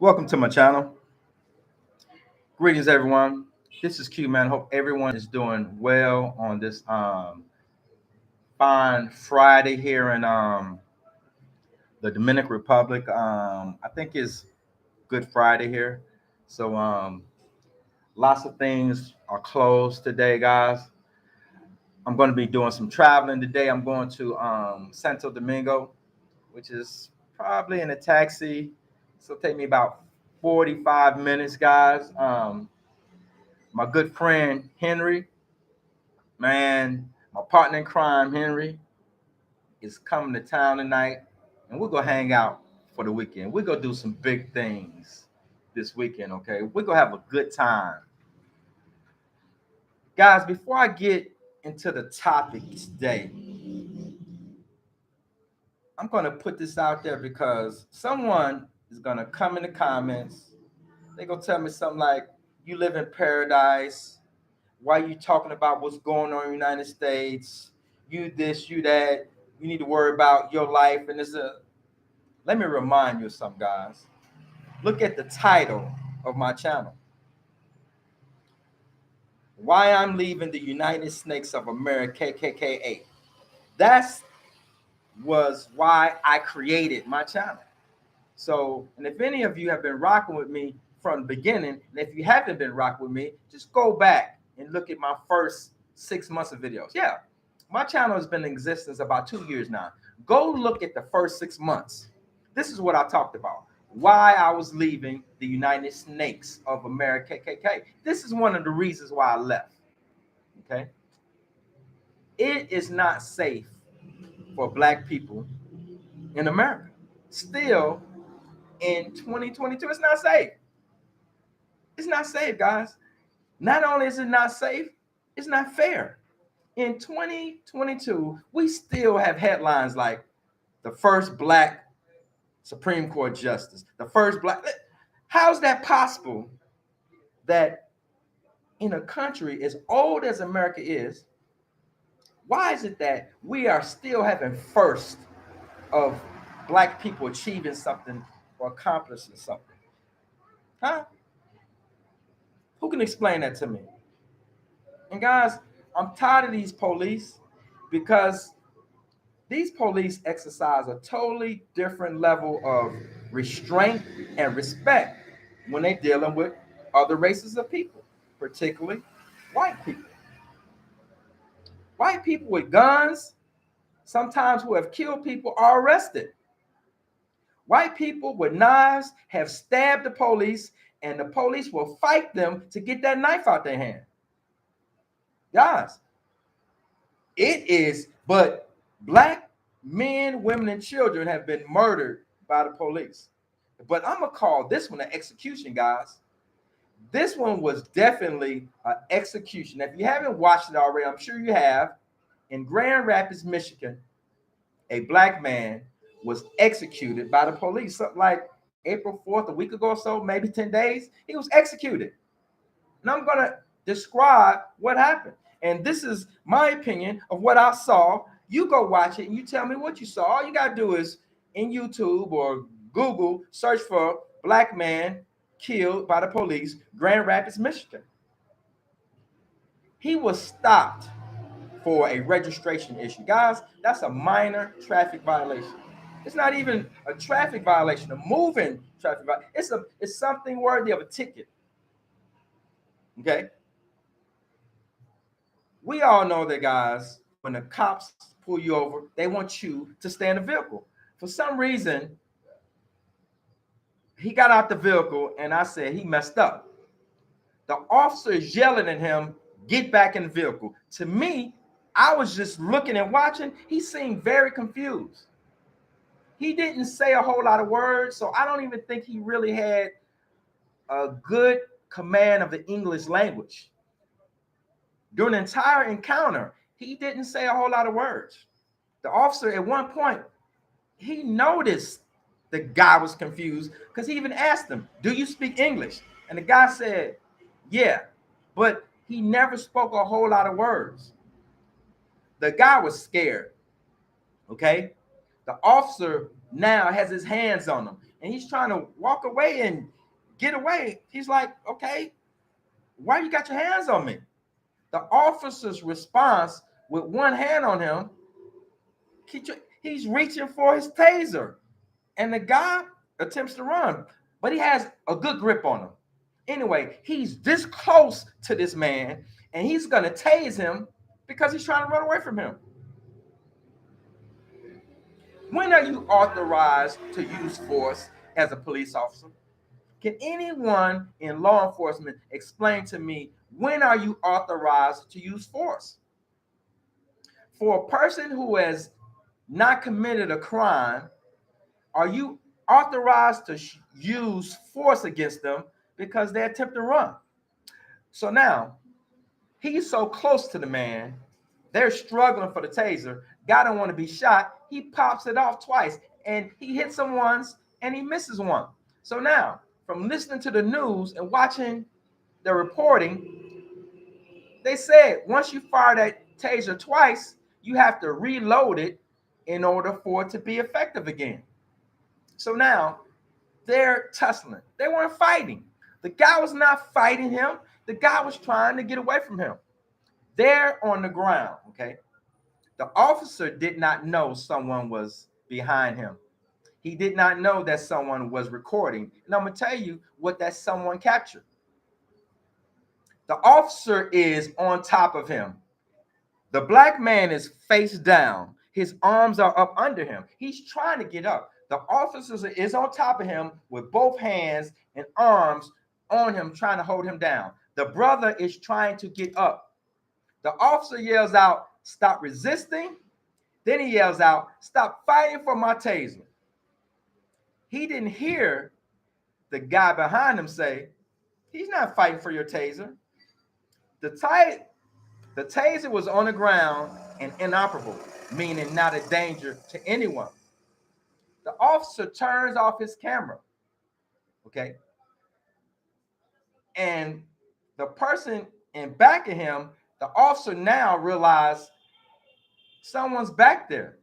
Welcome to my channel. Greetings, everyone. This is Q, man. Hope everyone is doing well on this fine Friday here in the Dominican Republic. I think it's Good Friday here, so lots of things are closed today, guys. I'm going to be doing some traveling today. I'm going to Santo Domingo, which is probably in a taxi. So it'll take me about 45 minutes, guys. My good friend Henry, man, my partner in crime Henry is coming to town tonight, and we're gonna hang out for the weekend. We're gonna do some big things this weekend, okay? We're gonna have a good time. Guys, before I get into the topic today, I'm gonna put this out there because someone is gonna come in the comments. They're gonna tell me something like, you live in paradise. Why are you talking about what's going on in the United States? You this, you that. You need to worry about your life. And let me remind you of something, guys. Look at the title of my channel. Why I'm leaving the United Snakes of America, KKKA. That's was why I created my channel. So, and if any of you have been rocking with me from the beginning, and if you haven't been rocking with me, just go back and look at my first 6 months of videos. Yeah, my channel has been in existence about 2 years now. Go look at the first 6 months. This is what I talked about. Why I was leaving the United Snakes of America, KKK. This is one of the reasons why I left. Okay. It is not safe for Black people in America. Still, in 2022, it's not safe. It's not safe, guys. Not only is it not safe, it's not fair. In 2022, we still have headlines like the first Black Supreme Court justice, the first Black. How's that possible that in a country as old as America is, why is it that we are still having first of Black people achieving something or accomplishing something? Huh? Who can explain that to me? And guys, I'm tired of these police because these police exercise a totally different level of restraint and respect when they're dealing with other races of people, particularly white people. White people with guns, sometimes who have killed people, are arrested. White people with knives have stabbed the police, and the police will fight them to get that knife out their hand. Guys, it is, but Black men, women, and children have been murdered by the police. But I'm gonna call this one an execution, guys. This one was definitely an execution. If you haven't watched it already, I'm sure you have. In Grand Rapids, Michigan, a Black man was executed by the police. Something like April 4th, a week ago or so, maybe 10 days. He was executed. And I'm gonna describe what happened. And this is my opinion of what I saw. You go watch it and you tell me what you saw. All you gotta do is in YouTube or Google search for Black man killed by the police, Grand Rapids, Michigan. He was stopped for a registration issue. Guys, that's a minor traffic violation. It's not even a traffic violation, a moving traffic violation. It's something worthy of a ticket. Okay. We all know that, guys, when the cops pull you over, they want you to stay in the vehicle. For some reason, he got out the vehicle and I said he messed up. The officer is yelling at him, get back in the vehicle. To me, I was just looking and watching. He seemed very confused. He didn't say a whole lot of words, so I don't even think he really had a good command of the English language. During the entire encounter, he didn't say a whole lot of words. The officer at one point, he noticed the guy was confused because he even asked him, do you speak English? And the guy said, yeah, but he never spoke a whole lot of words. The guy was scared, okay? The officer now has his hands on him, and he's trying to walk away and get away. He's like, okay, why you got your hands on me? The officer's response with one hand on him, he's reaching for his taser. And the guy attempts to run, but he has a good grip on him. Anyway, he's this close to this man, and he's going to tase him because he's trying to run away from him. When are you authorized to use force as a police officer? Can anyone in law enforcement explain to me, when are you authorized to use force? For a person who has not committed a crime, are you authorized to use force against them because they attempt to run? So now, he's so close to the man, they're struggling for the taser. Guy don't want to be shot. He pops it off twice, and he hits him once, and he misses one. So now, from listening to the news and watching the reporting, they said once you fire that taser twice, you have to reload it in order for it to be effective again. So now they're tussling. They weren't fighting. The guy was not fighting him. The guy was trying to get away from him. They're on the ground, okay? The officer did not know someone was behind him. He did not know that someone was recording. And I'm going to tell you what that someone captured. The officer is on top of him. The black man is face down. His arms are up under him. He's trying to get up. The officer is on top of him with both hands and arms on him, trying to hold him down. The brother is trying to get up. The officer yells out, "Stop resisting." Then he yells out, "Stop fighting for my taser." He didn't hear the guy behind him say, "He's not fighting for your taser." The taser was on the ground and inoperable, meaning not a danger to anyone. The officer turns off his camera, okay? And the person in back of him, the officer now realized someone's back there.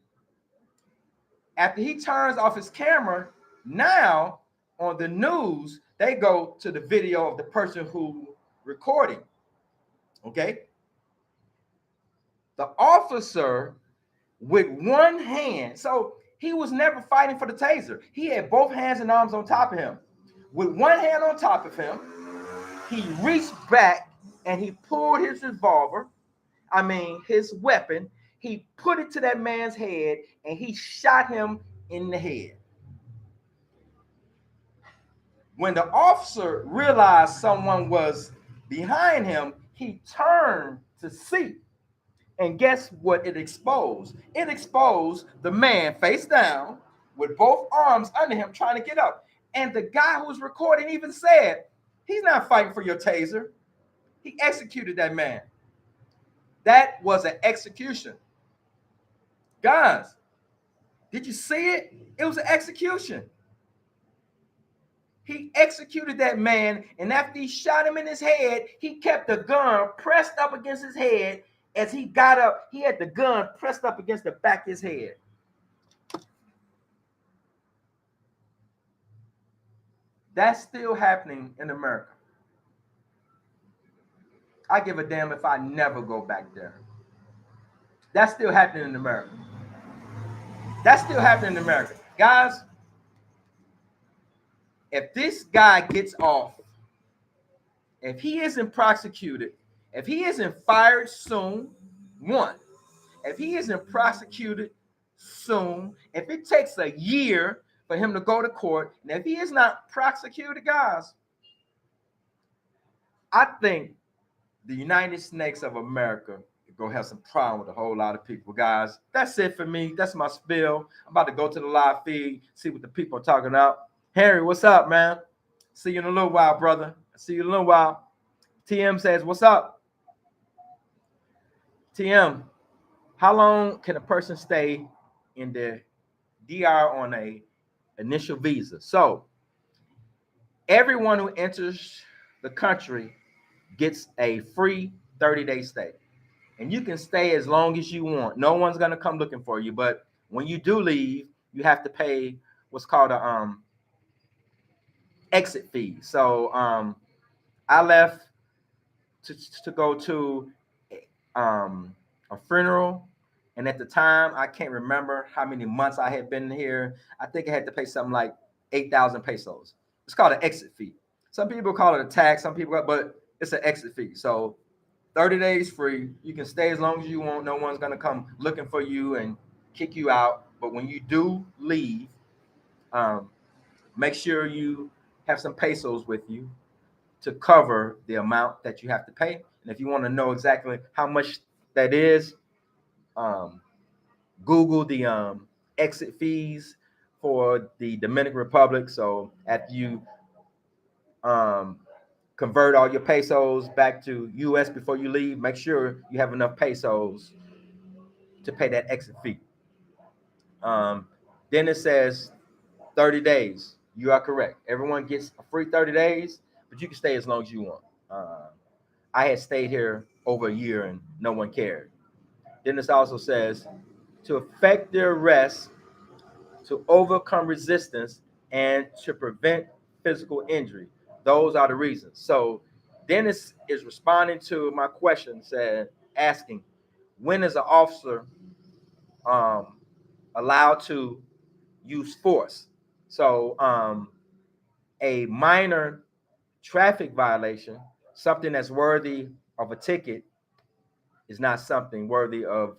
After he turns off his camera, now on the news, they go to the video of the person who recording, okay? The officer with one hand, so he was never fighting for the taser. He had both hands and arms on top of him. With one hand on top of him, he reached back and he pulled his revolver, his weapon. He put it to that man's head and he shot him in the head. When the officer realized someone was behind him, he turned to see. And guess what it exposed? It exposed the man face down with both arms under him trying to get up. And the guy who was recording even said, "He's not fighting for your taser." He executed that man. That was an execution. Guys, did you see it? It was an execution. He executed that man, and after he shot him in his head, he kept the gun pressed up against his head. As he got up, he had the gun pressed up against the back of his head. That's still happening in America. I give a damn if I never go back there. That's still happening in America. That's still happening in America. Guys, if this guy gets off, if he isn't prosecuted, if he isn't fired soon, one, if he isn't prosecuted soon, if it takes a year for him to go to court, and if he is not prosecuted, guys, I think the United Snakes of America are going to have some problem with a whole lot of people, guys. That's it for me. That's my spill. I'm about to go to the live feed, see what the people are talking about. Harry, what's up, man? See you in a little while, brother. See you in a little while. TM says, what's up? TM, how long can a person stay in the DR on a initial visa? So everyone who enters the country gets a free 30-day stay. And you can stay as long as you want. No one's going to come looking for you. But when you do leave, you have to pay what's called a exit fees. So I left to go to um, a funeral, and at the time I can't remember how many months I had been here. I think I had to pay something like 8,000 pesos. It's called an exit fee. Some people call it a tax, some people, but it's an exit fee. So 30 days free. You can stay as long as you want. No one's gonna come looking for you and kick you out. But when you do leave, um, make sure you have some pesos with you to cover the amount that you have to pay. And if you want to know exactly how much that is, um, Google the exit fees for the Dominican Republic. So after you um, convert all your pesos back to US before you leave, make sure you have enough pesos to pay that exit fee. Um, then it says 30 days. You are correct. Everyone gets a free 30 days, but you can stay as long as you want. I had stayed here over a year and no one cared. Then this also says to effect the arrest, to overcome resistance, and to prevent physical injury. Those are the reasons. So Dennis is responding to my question, said asking, when is an officer um, allowed to use force? So a minor traffic violation, something that's worthy of a ticket, is not something worthy of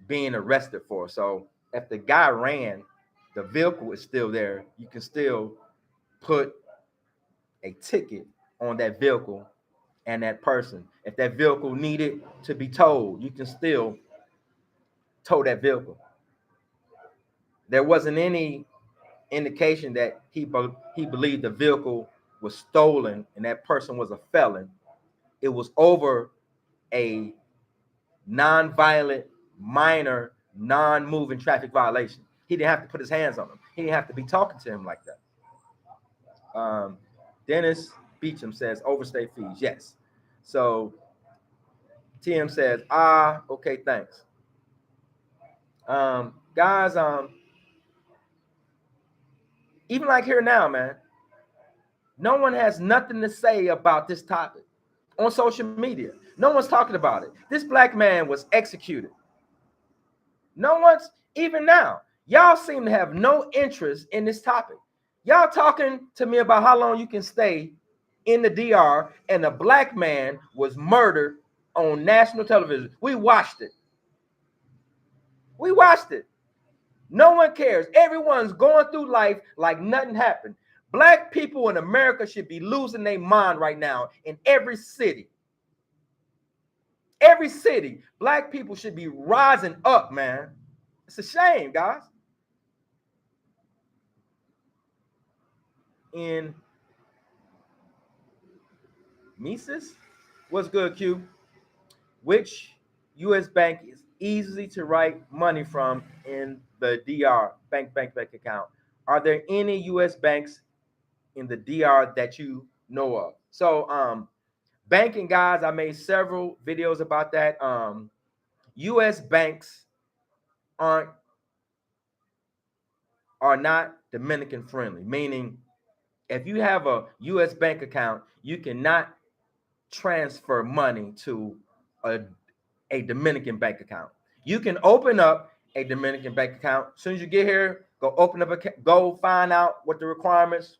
being arrested for. So if the guy ran, the vehicle is still there. You can still put a ticket on that vehicle and that person. If that vehicle needed to be towed, you can still tow that vehicle. There wasn't any indication that he believed the vehicle was stolen and that person was a felon. It was over a non-violent, minor, non-moving traffic violation. He didn't have to put his hands on him. He didn't have to be talking to him like that. Dennis Beecham says overstay fees. Yes. So TM says, okay, thanks. Guys, even like here now, man, no one has nothing to say about this topic on social media. No one's talking about it. This black man was executed. No one's, even now, y'all seem to have no interest in this topic. Y'all talking to me about how long you can stay in the DR, and a black man was murdered on national television. We watched it. We watched it. No one cares. Everyone's going through life like nothing happened. Black people in America should be losing their mind right now in every city. Every city, black people should be rising up, man. It's a shame, guys. In Mises, what's good, Q? Which U.S. bank is easy to write money from in the DR bank account? Are there any U.S. banks in the DR that you know of? So, banking, guys, I made several videos about that. U.S. banks aren't are not Dominican friendly, meaning if you have a U.S. bank account, you cannot transfer money to a, a Dominican bank account. You can open up a Dominican bank account. As soon as you get here, go open up go find out what the requirements,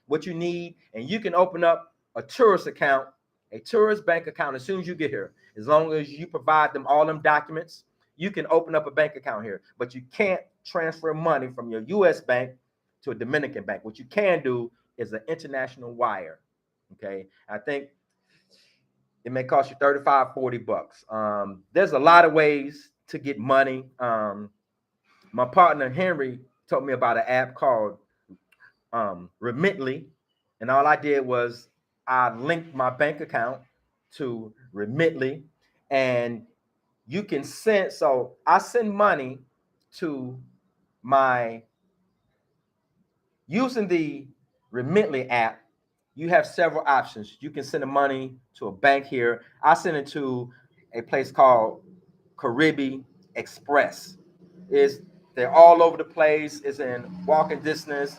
what you need, and you can open up a tourist account, a tourist bank account as soon as you get here. As long as you provide them all them documents, you can open up a bank account here. But you can't transfer money from your U.S. bank to a Dominican bank. What you can do is an international wire. Okay, I think it may cost you 35, 40 bucks. There's a lot of ways to get money. My partner Henry told me about an app called Remitly, and all I did was I linked my bank account to Remitly, and you can send. So I send money to my using the Remitly app. You have several options. You can send the money to a bank here. I send it to a place called Caribbean Express. Is they're all over the place. It's in walking distance.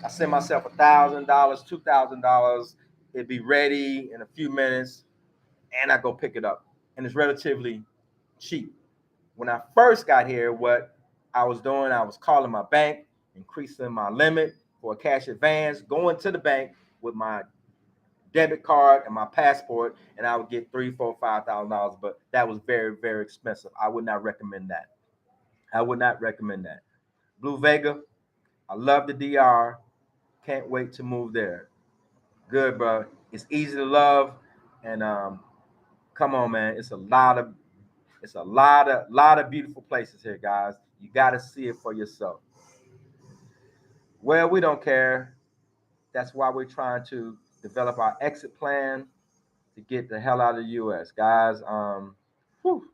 I send myself $1,000, $2,000. It'd be ready in a few minutes, and I go pick it up, and it's relatively cheap. When I first got here, what I was doing, I was calling my bank, increasing my limit for a cash advance, going to the bank with my debit card and my passport, and I would get $3, 4, $5,000. But that was very, very expensive. I would not recommend that. I would not recommend that. Blue Vega, I love the DR. Can't wait to move there. Good, bro. It's easy to love, and come on, man. It's a lot of beautiful places here, guys. You got to see it for yourself. Well, we don't care. That's why we're trying to develop our exit plan to get the hell out of the U.S., guys. Whew.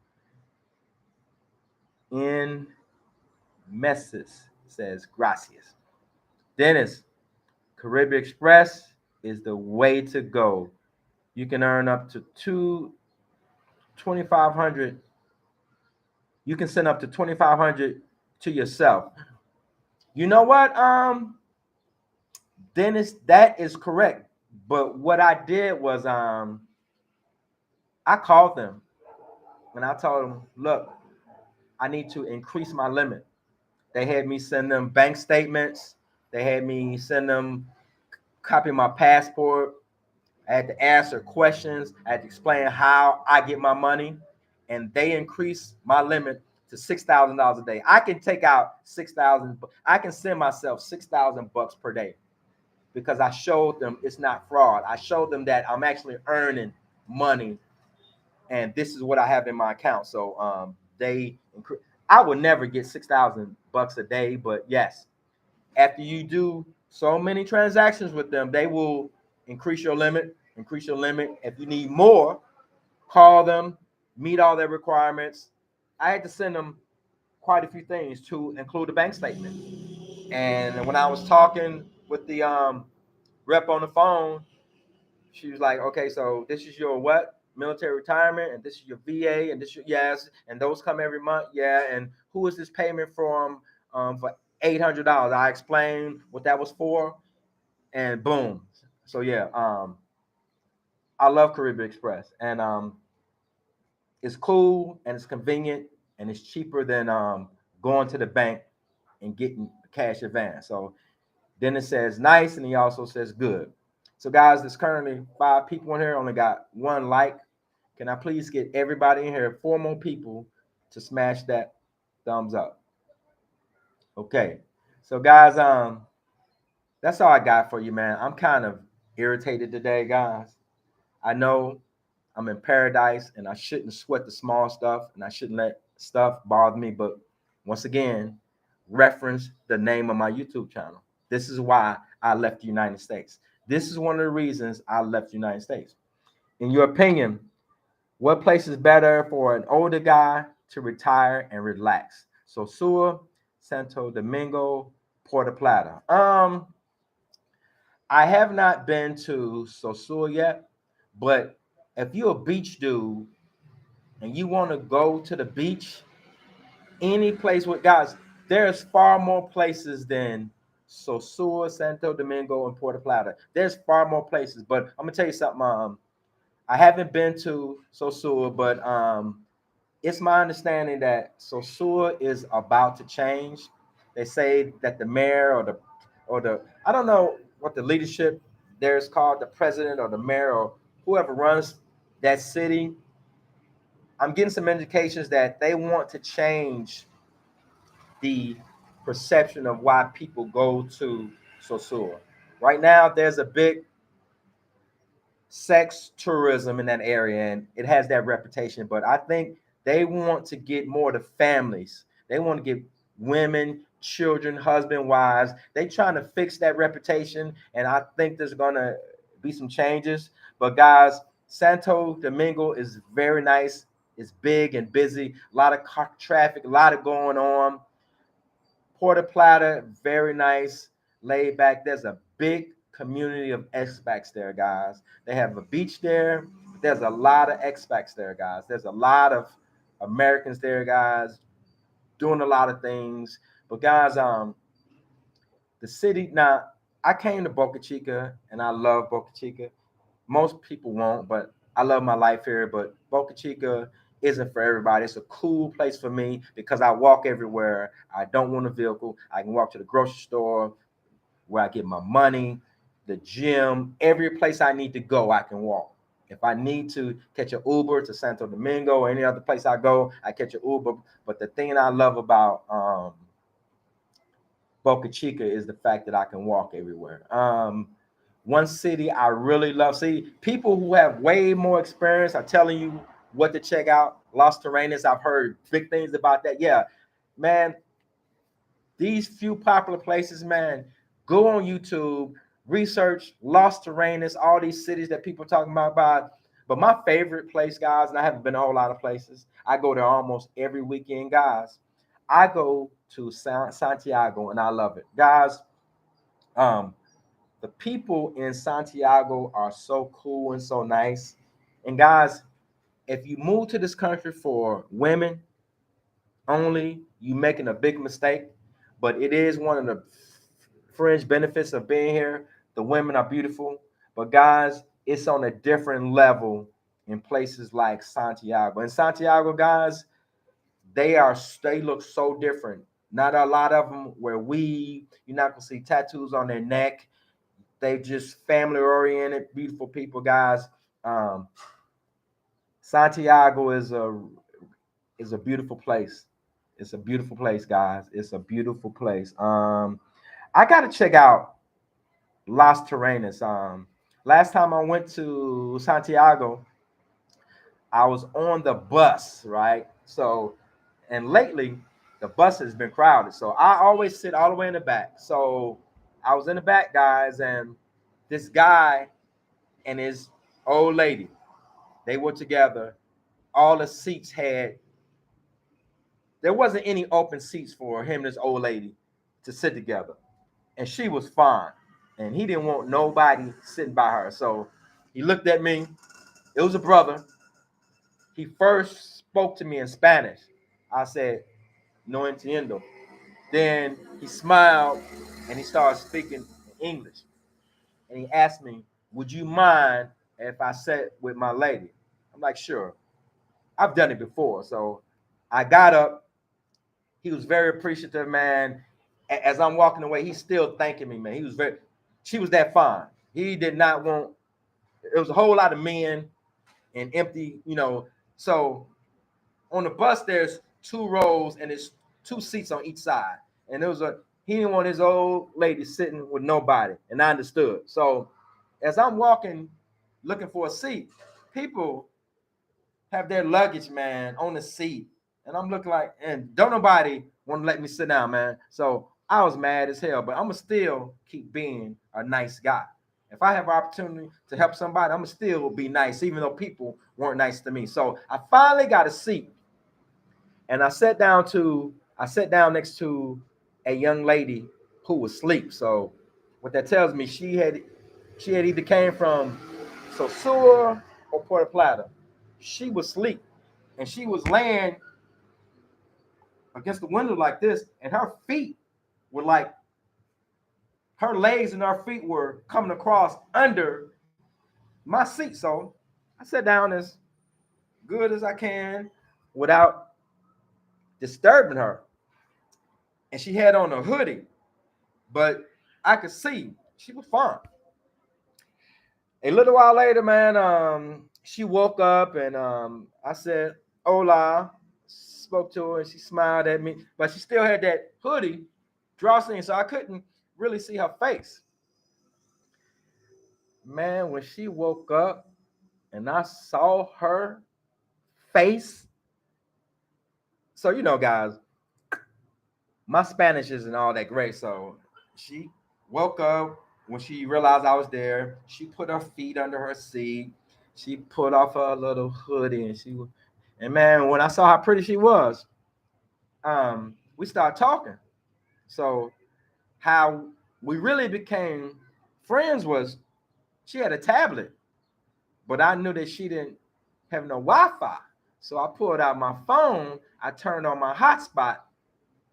In meses says gracias. Dennis, Caribbean Express is the way to go. You can earn up to 2,500. You can send up to 2,500 to yourself. You know what, Dennis, that is correct. But what I did was I called them and I told them, look, I need to increase my limit. They had me send them bank statements. They had me send them copy of my passport. I had to answer questions. I had to explain how I get my money. And they increased my limit to $6,000 a day. I can take out 6,000. I can send myself $6,000 per day because I showed them it's not fraud. I showed them that I'm actually earning money, and this is what I have in my account. So I would never get $6,000 a day, but yes, after you do so many transactions with them, they will increase your limit. Increase your limit. If you need more, call them, meet all their requirements. I had to send them quite a few things to include a bank statement. And when I was talking with the rep on the phone, she was like, okay, so this is your what? Military retirement, and this is your VA, and this is your, yes, and those come every month, yeah. And who is this payment from for $800? I explained what that was for, and boom. So yeah, I love Caribbean Express, and it's cool and it's convenient and it's cheaper than going to the bank and getting cash advance. So then it says nice, and he also says good. So guys, there's currently 5 people in here. Only got one like. Can I please get everybody in here, 4 more people, to smash that thumbs up? Okay. So guys, that's all I got for you, man. I'm kind of irritated today, guys. I know I'm in paradise and I shouldn't sweat the small stuff and I shouldn't let stuff bother me. But once again, reference the name of my YouTube channel. This is why I left the United States. This is one of the reasons I left the United States. In your opinion, what place is better for an older guy to retire and relax? Sosua, Santo Domingo, Puerto Plata. I have not been to Sosua yet, but if you're a beach dude and you want to go to the beach, any place with guys, there's far more places than Sosua, Santo Domingo, and Puerto Plata. There's far more places, but I'm gonna tell you something. I haven't been to Sosua, but it's my understanding that Sosua is about to change. They say that the mayor or the I don't know what the leadership there is called, the president or the mayor or whoever runs that city. I'm getting some indications that they want to change the perception of why people go to Sosua. Right now, there's a big sex tourism in that area, and it has that reputation. But I think they want to get more to families. They want to get women, children, husband, wives. They trying to fix that reputation, and I think there's gonna be some changes. But guys, Santo Domingo is very nice. It's big and busy. A lot of car traffic, a lot of going on. Puerto Plata, very nice, laid back. There's a big community of expats there, guys. They have a beach there. There's a lot of expats there, guys. There's a lot of Americans there, guys, doing a lot of things. But guys, the city now. I came to Boca Chica and I love Boca Chica. Most people won't, but I love my life here. But Boca Chica isn't for everybody. It's a cool place for me because I walk everywhere. I don't want a vehicle. I can walk to the grocery store where I get my money, the gym, every place I need to go, I can walk. If I need to catch an Uber to Santo Domingo or any other place I go, I catch an Uber. But the thing I love about Boca Chica is the fact that I can walk everywhere. One city I really love. See, people who have way more experience are telling you what to check out. Los Terrenos, I've heard big things about that. Yeah, man, these few popular places, man, go on YouTube, research Los Terrenos, all these cities that people talking about. But my favorite place, guys, and I haven't been a whole lot of places. I go there almost every weekend, guys. I go to Santiago and I love it, guys. Um, the people in Santiago are so cool and so nice. And guys, if you move to this country for women only, you making a big mistake. But it is one of the fringe benefits of being here. The women are beautiful, but guys, it's on a different level in places like Santiago. In Santiago, guys, they look so different. Not a lot of them wear weave. You're not gonna see tattoos on their neck. They just family oriented, beautiful people, guys. Um, Santiago is a beautiful place. It's a beautiful place, guys. It's a beautiful place. I gotta check out Las Terrenas. Last time I went to Santiago, I was on the bus, right? So, and lately the bus has been crowded. So I always sit all the way in the back. So I was in the back, guys, and this guy and his old lady, they were together. All the seats had, there wasn't any open seats for him and this old lady to sit together. And she was fine. And he didn't want nobody sitting by her. So he looked at me. It was a brother. He first spoke to me in Spanish. I said, no entiendo. Then he smiled and he started speaking English. And he asked me, would you mind if I sat with my lady? I'm like, sure. I've done it before. So I got up. He was very appreciative, man. As I'm walking away, he's still thanking me, man. She was that fine. He did not want, it was a whole lot of men and empty, So on the bus, there's two rows and there's two seats on each side. And he didn't want his old lady sitting with nobody. And I understood. So as I'm walking, looking for a seat, people have their luggage, man, on the seat. And I'm looking like, and don't nobody want to let me sit down, man. So I was mad as hell, but I'm going to still keep being a nice guy. If I have an opportunity to help somebody, I'm going to still be nice, even though people weren't nice to me. So I finally got a seat. And I sat down next to a young lady who was asleep. So what that tells me, she had either came from Sosua or Puerto Plata. She was asleep and she was laying against the window like this, and her feet were like, her legs and her feet were coming across under my seat. So I sat down as good as I can without disturbing her. And she had on a hoodie, but I could see she was fine. A little while later, man, she woke up and I said, hola, spoke to her and she smiled at me, but she still had that hoodie drawstring, so I couldn't really see her face. Man, when she woke up and I saw her face, so guys, my Spanish isn't all that great. So she woke up when she realized I was there. She put her feet under her seat. She put off her little hoodie and man, when I saw how pretty she was, we started talking. So how we really became friends was she had a tablet, but I knew that she didn't have no Wi-Fi. So I pulled out my phone, I turned on my hotspot,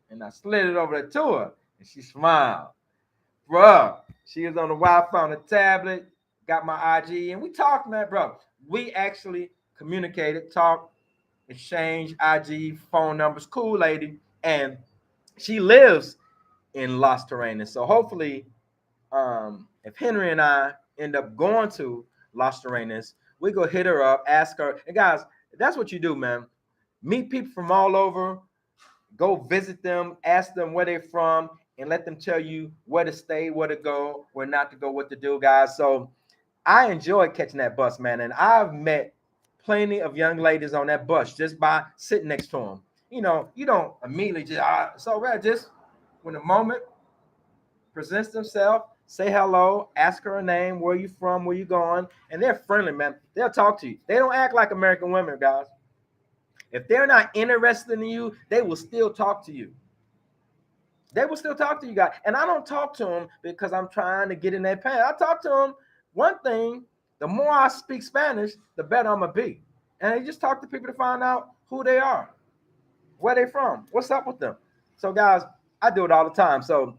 and I slid it over to her, and she smiled. Bruh, she was on the Wi-Fi on the tablet, got my IG, and we talked, man, bro. We actually communicated, talked, exchanged IG phone numbers. Cool lady, and she lives in Los Terrenos. So hopefully, if Henry and I end up going to Los Terrenos, we go hit her up, ask her. And guys, that's what you do, man. Meet people from all over, go visit them, ask them where they're from, and let them tell you where to stay, where to go, where not to go, what to do, guys. So I enjoy catching that bus, man. And I've met plenty of young ladies on that bus just by sitting next to them. You know, you don't immediately just, so right, just when the moment presents themselves, say hello, ask her a name, where you from, where you going, and they're friendly, man. They'll talk to you. They don't act like American women, guys. If they're not interested in you, they will still talk to you. They will still talk to you guys. And I don't talk to them because I'm trying to get in their pants. I talk to them. One thing, the more I speak Spanish, the better I'm going to be. And I just talk to people to find out who they are, where they're from, what's up with them. So, guys, I do it all the time. So,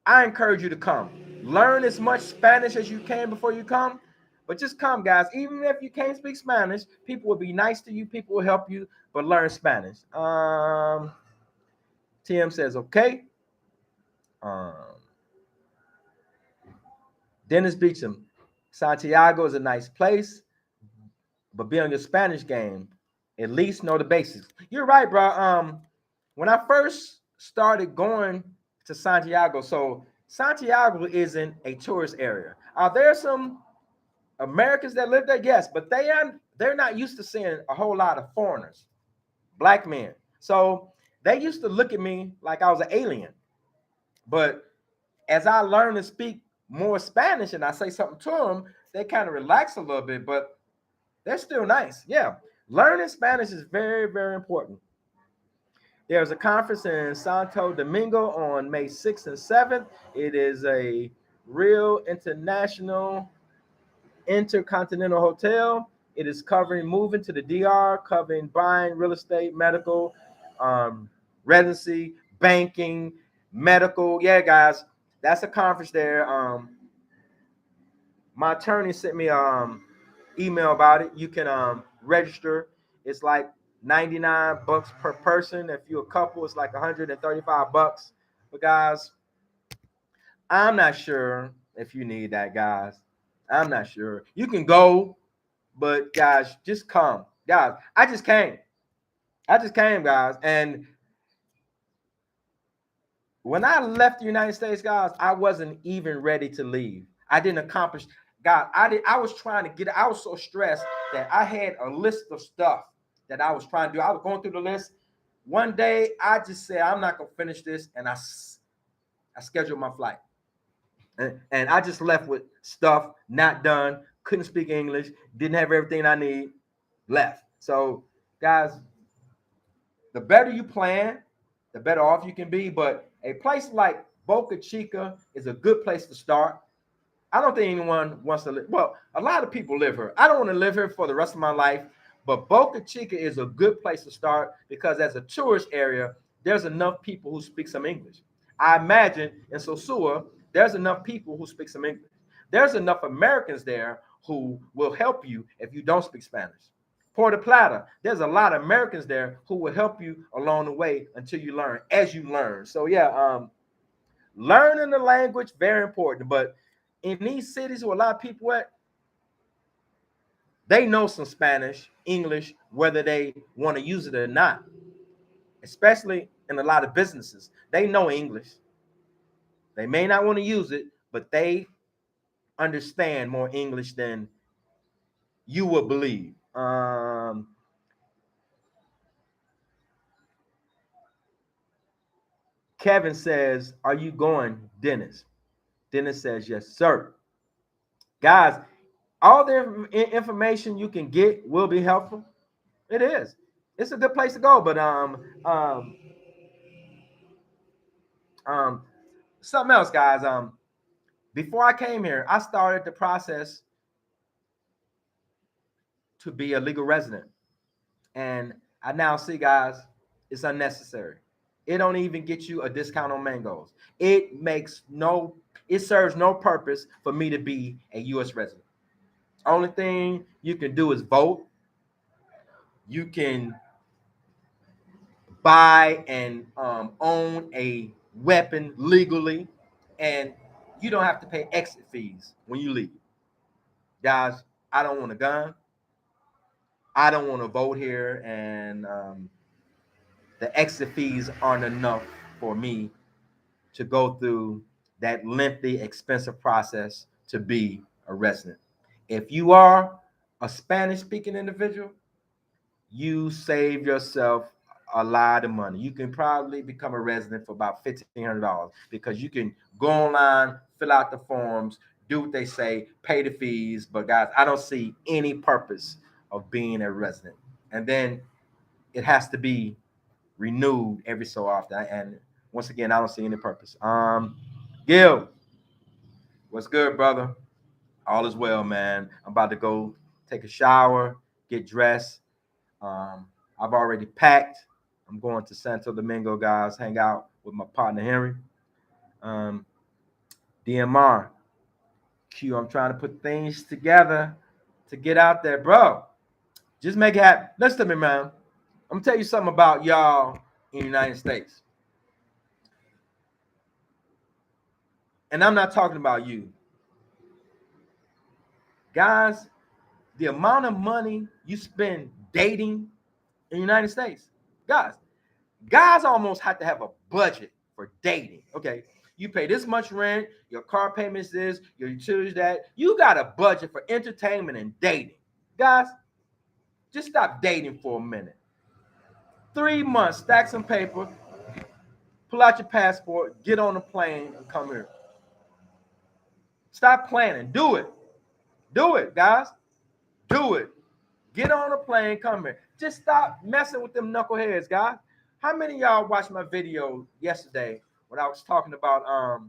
I encourage you to come. Learn as much Spanish as you can before you come. But just come, guys. Even if you can't speak Spanish, people will be nice to you. People will help you, but learn Spanish. TM says, okay. Um, Dennis Beecham, Santiago is a nice place, but be on your Spanish game. At least know the basics. You're right, bro. When I first started going to Santiago, so Santiago isn't a tourist area. Are there some Americans that live there? Yes, but they're not used to seeing a whole lot of foreigners, black men. So they used to look at me like I was an alien. But as I learn to speak more Spanish and I say something to them, they kind of relax a little bit, but they're still nice. Yeah. Learning Spanish is very, very important. There's a conference in Santo Domingo on May 6th and 7th. It is a real international intercontinental hotel. It is covering moving to the DR, covering buying real estate, medical, residency, banking, medical. Yeah, guys, that's a conference there. My attorney sent me email about it. You can register. It's like 99 bucks per person. If you're a couple, it's like 135 bucks. But guys, I'm not sure if you need that, guys. I'm not sure. You can go, but guys, just come. Guys, I just came. I just came, guys. And when I left the United States, guys, I wasn't even ready to leave. I didn't accomplish. God, I was trying to get. I was so stressed that I had a list of stuff that I was trying to do. I was going through the list. One day, I just said, I'm not gonna finish this, and I scheduled my flight, and I just left with stuff not done. Couldn't speak English. Didn't have everything I need. Left. So, guys, the better you plan, the better off you can be. But a place like Boca Chica is a good place to start. I don't think anyone wants to live. Well, a lot of people live here. I don't want to live here for the rest of my life, but Boca Chica is a good place to start because as a tourist area, there's enough people who speak some English. I imagine in Sosua, there's enough people who speak some English. There's enough Americans there who will help you if you don't speak Spanish. Puerto Plata, there's a lot of Americans there who will help you along the way until you learn, as you learn. So yeah, learning the language very important. But in these cities where a lot of people at, they know some Spanish, English, whether they want to use it or not. Especially in a lot of businesses, they know English. They may not want to use it, but they understand more English than you would believe. Kevin says, "Are you going, Dennis?" Dennis says, "Yes, sir." Guys, all the information you can get will be helpful. It is. It's a good place to go. But um, something else, guys. Before I came here, I started the process to be a legal resident, and I now see, guys, it's unnecessary. It don't even get you a discount on mangoes. It serves no purpose for me to be a U.S. resident. Only thing you can do is vote. You can buy and own a weapon legally, and you don't have to pay exit fees when you leave. Guys, I don't want a gun. I don't want to vote here, and the exit fees aren't enough for me to go through that lengthy, expensive process to be a resident. If you are a Spanish speaking individual, you save yourself a lot of money. You can probably become a resident for about $1,500 because you can go online, fill out the forms, do what they say, pay the fees. But guys, I don't see any purpose of being a resident. And then it has to be renewed every so often. And once again, I don't see any purpose. Gil, what's good, brother? All is well, man. I'm about to go take a shower, get dressed. Um, I've already packed. I'm going to Santo Domingo, guys, hang out with my partner Henry. Um, DMR, Q, I'm trying to put things together to get out there, bro. Just make it happen. Listen to me, man. I'm gonna tell you something about y'all in the United States. And I'm not talking about you. Guys, the amount of money you spend dating in the United States, guys almost have to have a budget for dating. Okay, you pay this much rent, your car payments this, your utilities that. You got a budget for entertainment and dating. Guys, just stop dating for a minute. 3 months, stack some paper, pull out your passport, get on a plane, and come here. Stop planning. Do it. Do it, guys. Do it. Get on a plane, come here. Just stop messing with them knuckleheads, guys. How many of y'all watched my video yesterday when I was talking about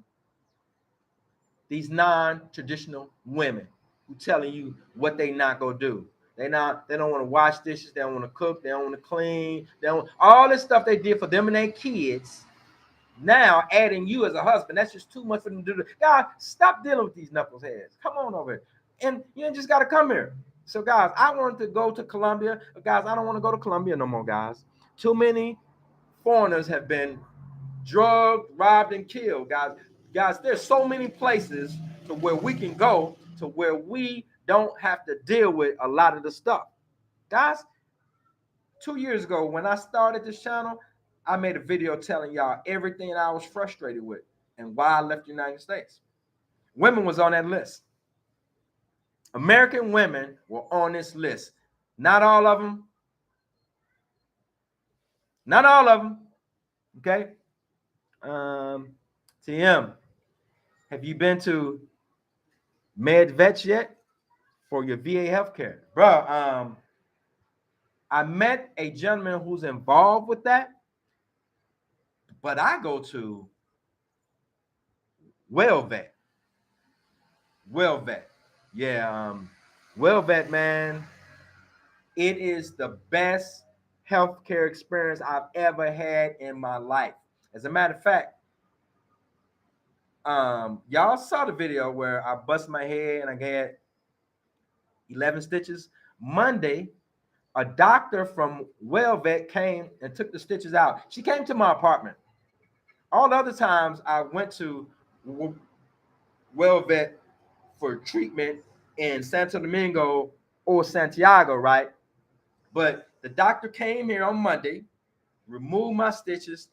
these non-traditional women who telling you what they not gonna do? They don't want to wash dishes, they don't want to cook, they don't want to clean, they don't all this stuff they did for them and their kids. Now adding you as a husband, that's just too much for them to do. God, stop dealing with these knuckleheads. Come on over here. And you just gotta come here. So, guys, I wanted to go to Colombia, but guys, I don't want to go to Colombia no more, guys. Too many foreigners have been drugged, robbed, and killed, guys. Guys, there's so many places to where we can go to where we don't have to deal with a lot of the stuff. Guys, 2 years ago when I started this channel, I made a video telling y'all everything I was frustrated with and why I left the United States. Women was on that list. American women were on this list. Not all of them. Not all of them. Okay. TM, have you been to MedVets yet for your VA healthcare? Bro, I met a gentleman who's involved with that, but I go to WellVet. WellVet. Yeah, WellVet, man, it is the best healthcare experience I've ever had in my life. As a matter of fact, y'all saw the video where I bust my head and I had 11 stitches. Monday, a doctor from WellVet came and took the stitches out. She came to my apartment. All the other times I went to WellVet for treatment in Santo Domingo or Santiago, right? But the doctor came here on Monday, removed my stitches,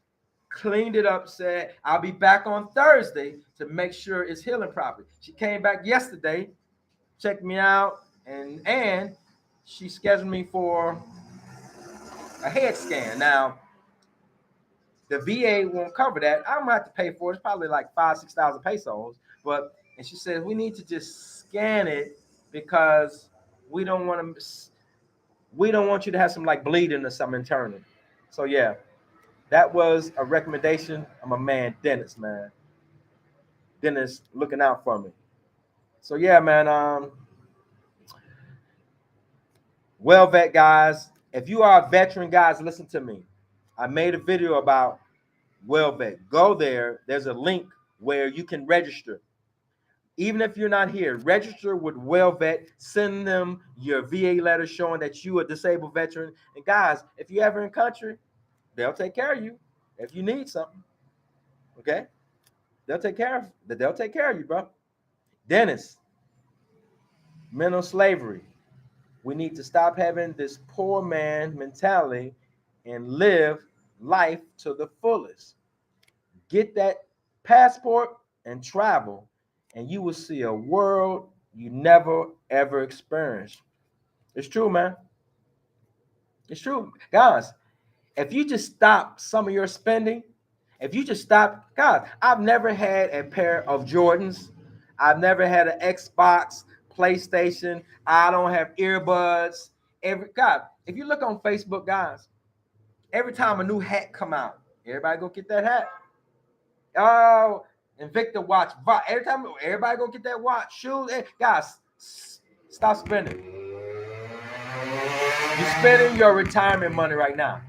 cleaned it up, said, I'll be back on Thursday to make sure it's healing properly. She came back yesterday, checked me out, and she scheduled me for a head scan. Now, the VA won't cover that. I'm gonna have to pay for it. It's probably like 5,000-6,000 pesos. And she said we need to just scan it because we don't want you to have some like bleeding or something internal. So yeah, that was a recommendation of my man Dennis, man. Dennis looking out for me. So yeah, man. Well, vet guys, if you are a veteran, guys, listen to me. I made a video about WellVet. Go there. There's a link where you can register. Even if you're not here, register with WellVet. Send them your VA letter showing that you are a disabled veteran. And guys, if you're ever in country, they'll take care of you if you need something. Okay, they'll take care of you, bro. Dennis, mental slavery. We need to stop having this poor man mentality and live life to the fullest. Get that passport and travel, and you will see a world you never ever experienced. It's true, man. It's true. Guys, if you just stop some of your spending, if you just stop, guys, I've never had a pair of Jordans. I've never had an Xbox, PlayStation. I don't have earbuds. If you look on Facebook, guys, every time a new hat come out, everybody go get that hat. Oh, Invicta watch. Every time, everybody go get that watch. Shoes. Guys, stop spending. You're spending your retirement money right now.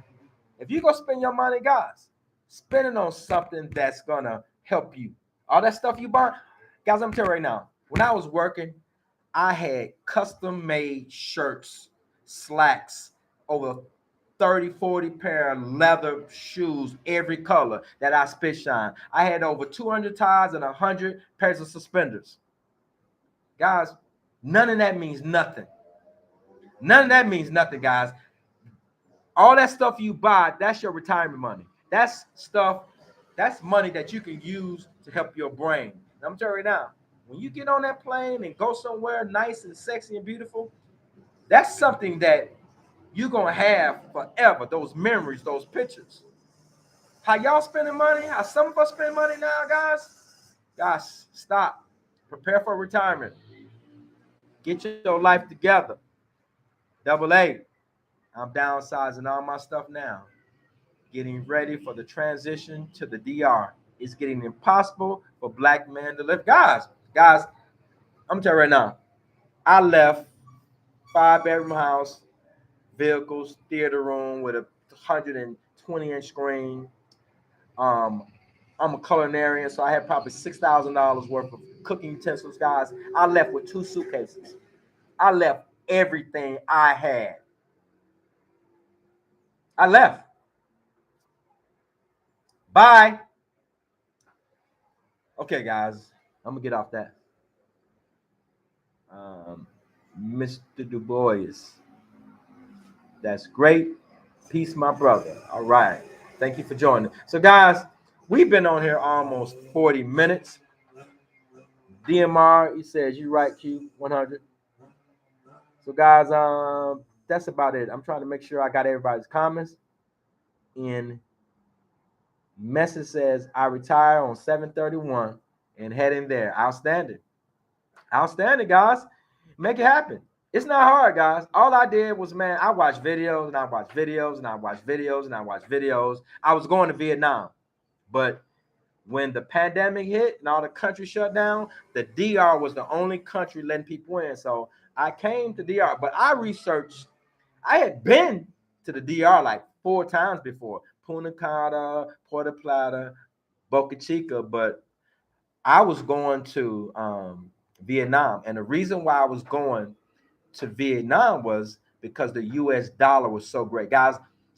If you go spend your money, guys, spend it on something that's gonna help you. All that stuff you buy, guys, I'm telling you right now. When I was working, I had custom-made shirts, slacks, over 30, 40 pair of leather shoes, every color that I spit shine. I had over 200 ties and 100 pairs of suspenders. Guys, none of that means nothing. None of that means nothing, guys. All that stuff you buy, that's your retirement money. That's stuff, that's money that you can use to help your brain. And I'm telling you now, when you get on that plane and go somewhere nice and sexy and beautiful, that's something that you're going to have forever, those memories, those pictures. How y'all spending money, how some of us spend money now, guys? Guys, stop. Prepare for retirement. Get your life together. Double A. I'm downsizing all my stuff now. Getting ready for the transition to the DR. It's getting impossible for black men to live. Guys, I'm telling you right now, I left 5-bedroom house, vehicles, theater room with a 120-inch screen. I'm a culinarian, so I had probably $6,000 worth of cooking utensils, guys. I left with 2 suitcases. I left everything I had. I left. Bye. Okay, guys, I'm gonna get off that. Mr. Du Bois, that's great. Peace, my brother. All right. Thank you for joining. So, guys, we've been on here almost 40 minutes. DMR, he says, you right, Q, 100. So, guys, that's about it. I'm trying to make sure I got everybody's comments. In message says, I retire on 7/31 and heading there. Outstanding. Outstanding, guys. Make it happen. It's not hard, guys. All I did was, man, I watched videos and I watched videos and I watched videos and I watched videos. I was going to Vietnam, but when the pandemic hit and all the country shut down, the DR was the only country letting people in. So I came to DR, but I researched. I had been to the DR like 4 times before: Punta Cana, Puerto Plata, Boca Chica, but I was going to Vietnam, and the reason why I was going to Vietnam was because the US dollar was so great. Guys,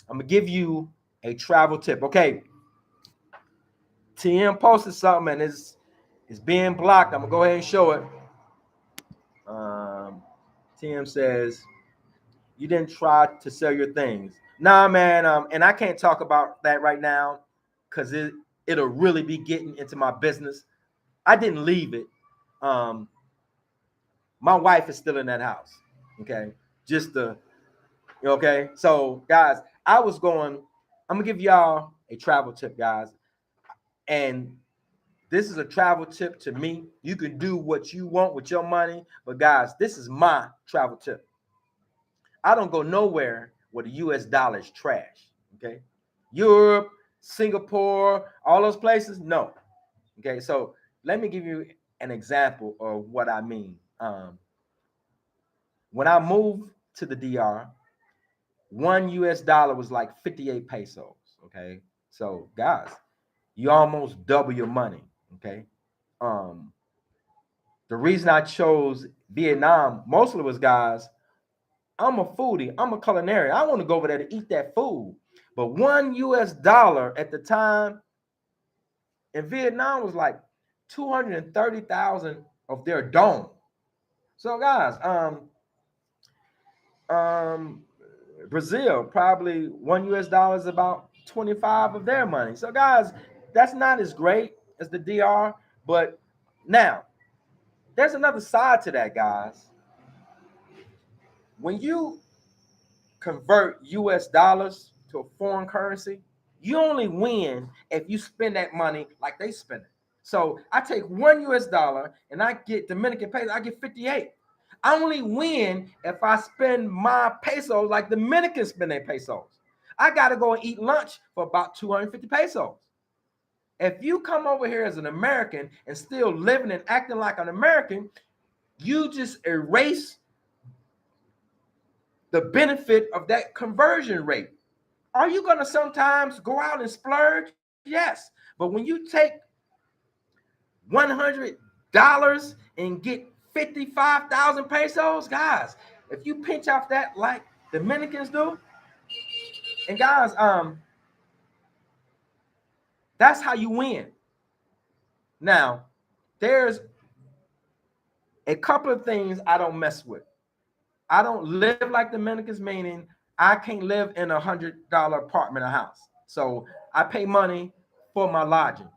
I'm gonna give you a travel tip. Okay. TM posted something and it's being blocked. I'm gonna go ahead and show it. TM says, you didn't try to sell your things. Nah, man, and I can't talk about that right now because it'll really be getting into my business. I didn't leave it. My wife is still in that house. Okay. Just the okay. So guys, I'm gonna give y'all a travel tip, guys. And this is a travel tip to me. You can do what you want with your money, but guys, this is my travel tip. I don't go nowhere where the US dollar is trash. Okay. Europe, Singapore, all those places, no. Okay, so let me give you an example of what I mean. When I moved to the DR, 1 US dollar was like 58 pesos. Okay, so guys, you almost double your money. Okay. Um, the reason I chose Vietnam mostly was, guys, I'm a foodie. I'm a culinarian. I want to go over there to eat that food. But $1 at the time in Vietnam was like 230,000 of their dome. So, guys, um, Brazil, probably $1 is about 25 of their money. So, guys, that's not as great as the DR. But now, there's another side to that, guys. When you convert US dollars to a foreign currency, you only win if you spend that money like they spend it. So I take $1 and I get Dominican pesos, I get 58. I only win if I spend my pesos like Dominicans spend their pesos. I got to go and eat lunch for about 250 pesos. If you come over here as an American and still living and acting like an American, you just erase the benefit of that conversion rate. Are you going to sometimes go out and splurge? Yes. But when you take $100 and get 55,000 pesos, guys, if you pinch off that like Dominicans do, and guys, that's how you win. Now, there's a couple of things I don't mess with. I don't live like Dominicans, meaning I can't live in $100 apartment or house. So I pay money for my lodging.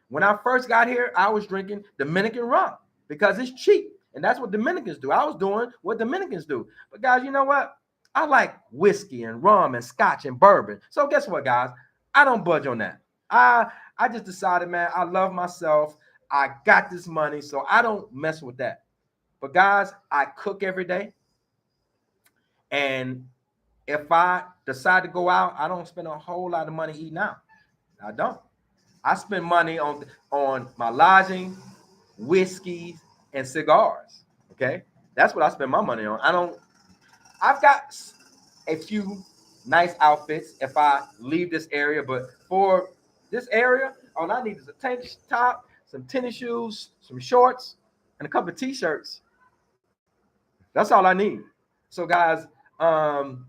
When I first got here, I was drinking Dominican rum because it's cheap. And that's what Dominicans do. I was doing what Dominicans do. But guys, you know what? I like whiskey and rum and scotch and bourbon. So guess what, guys? I don't budge on that. I just decided, man, I love myself. I got this money, so I don't mess with that. But guys, I cook every day. And if I decide to go out, I don't spend a whole lot of money eating out. I don't. I spend money on my lodging, whiskeys, and cigars. Okay, that's what I spend my money on. I've got a few nice outfits if I leave this area, but for this area, all I need is a tank top, some tennis shoes, some shorts, and a couple of t-shirts. That's all I need. So, guys, um,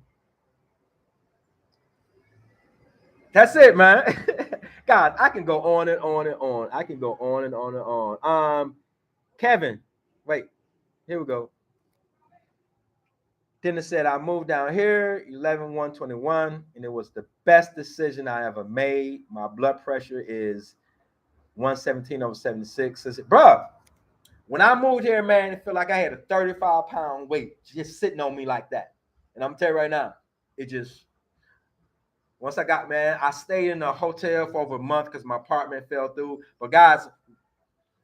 that's it, man. God, I can go on and on and on. I can go on and on and on. Kevin, wait, here we go. Dennis said, I moved down here 11/1/21, and it was the best decision I ever made. My blood pressure is 117/76. I said, bro, when I moved here, man, it felt like I had a 35-pound weight just sitting on me like that. And I'm telling you right now, it just, once I got, man, I stayed in a hotel for over a month because my apartment fell through. But guys,